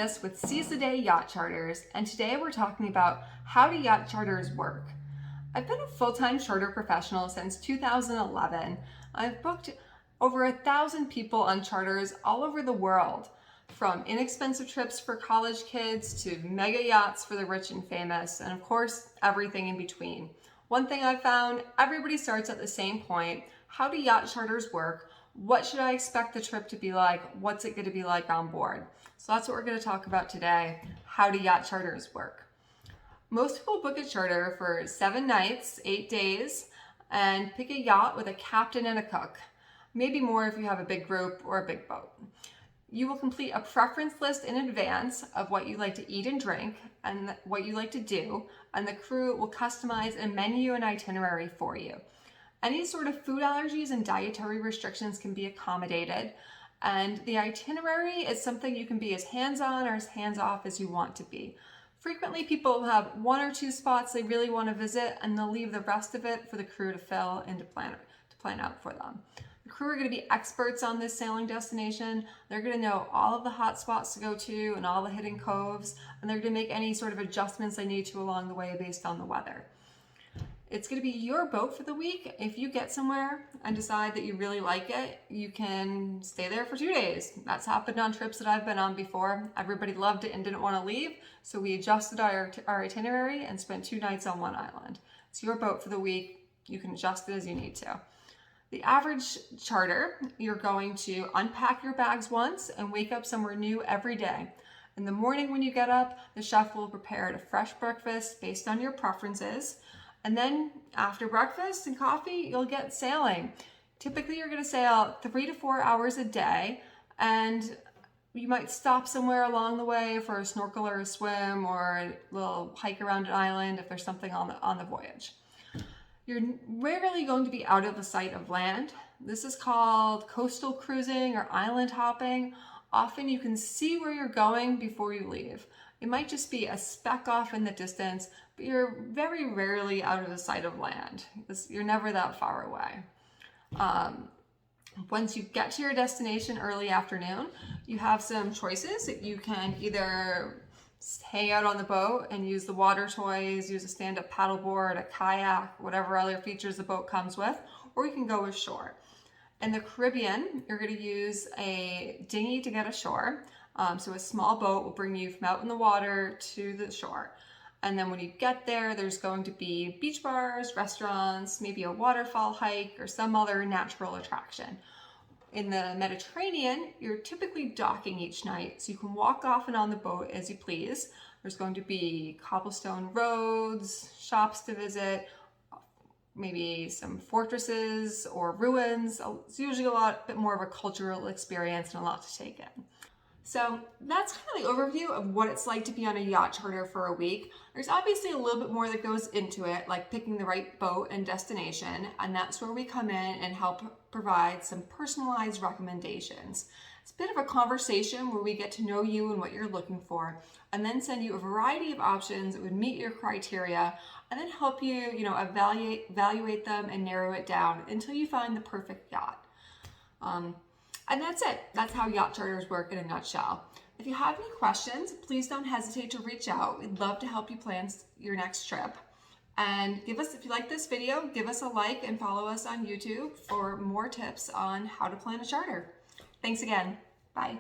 Myst with Seize the Day Yacht Charters, and today we're talking about how do yacht charters work. I've been a full-time charter professional since 2011. I've booked over 1,000 people on charters all over the world, from inexpensive trips for college kids to mega yachts for the rich and famous, and of course, everything in between. One thing I've found, everybody starts at the same point. How do yacht charters work? What should I expect the trip to be like? What's it going to be like on board? So that's what we're going to talk about today. How do yacht charters work? Most people book a charter for 7 nights, 8 days, and pick a yacht with a captain and a cook. Maybe more if you have a big group or a big boat. You will complete a preference list in advance of what you like to eat and drink and what you like to do, and the crew will customize a menu and itinerary for you. Any sort of food allergies and dietary restrictions can be accommodated, and the itinerary is something you can be as hands-on or as hands-off as you want to be. Frequently, people have 1 or 2 spots they really want to visit, and they'll leave the rest of it for the crew to fill and to plan out for them. The crew are going to be experts on this sailing destination. They're going to know all of the hot spots to go to and all the hidden coves, and they're going to make any sort of adjustments they need to along the way based on the weather. It's going to be your boat for the week. If you get somewhere and decide that you really like it, you can stay there for 2 days. That's happened on trips that I've been on before. Everybody loved it and didn't want to leave, so we adjusted our itinerary and spent 2 nights on one island. It's your boat for the week. You can adjust it as you need to. The average charter, you're going to unpack your bags once and wake up somewhere new every day. In the morning when you get up, the chef will prepare a fresh breakfast based on your preferences. And then after breakfast and coffee, you'll get sailing. Typically, you're going to sail 3 to 4 hours a day, and you might stop somewhere along the way for a snorkel or a swim or a little hike around an island if there's something on the voyage. You're rarely going to be out of the sight of land. This is called coastal cruising or island hopping. Often you can see where you're going before you leave. It might just be a speck off in the distance, but you're very rarely out of the sight of land. You're never that far away. Once you get to your destination early afternoon, you have some choices. You can either hang out on the boat and use the water toys, use a stand-up paddleboard, a kayak, whatever other features the boat comes with, or you can go ashore. In the Caribbean, you're going to use a dinghy to get ashore. So a small boat will bring you from out in the water to the shore. And then when you get there, there's going to be beach bars, restaurants, maybe a waterfall hike, or some other natural attraction. In the Mediterranean, you're typically docking each night, so you can walk off and on the boat as you please. There's going to be cobblestone roads, shops to visit, maybe some fortresses or ruins. It's usually a bit more of a cultural experience and a lot to take in. So that's kind of the overview of what it's like to be on a yacht charter for a week. There's obviously a little bit more that goes into it, like picking the right boat and destination, and that's where we come in and help provide some personalized recommendations. It's a bit of a conversation where we get to know you and what you're looking for, and then send you a variety of options that would meet your criteria, and then help you, evaluate them and narrow it down until you find the perfect yacht. And that's it. That's how yacht charters work in a nutshell. If you have any questions, please don't hesitate to reach out. We'd love to help you plan your next trip. And if you like this video, give us a like and follow us on YouTube for more tips on how to plan a charter. Thanks again. Bye.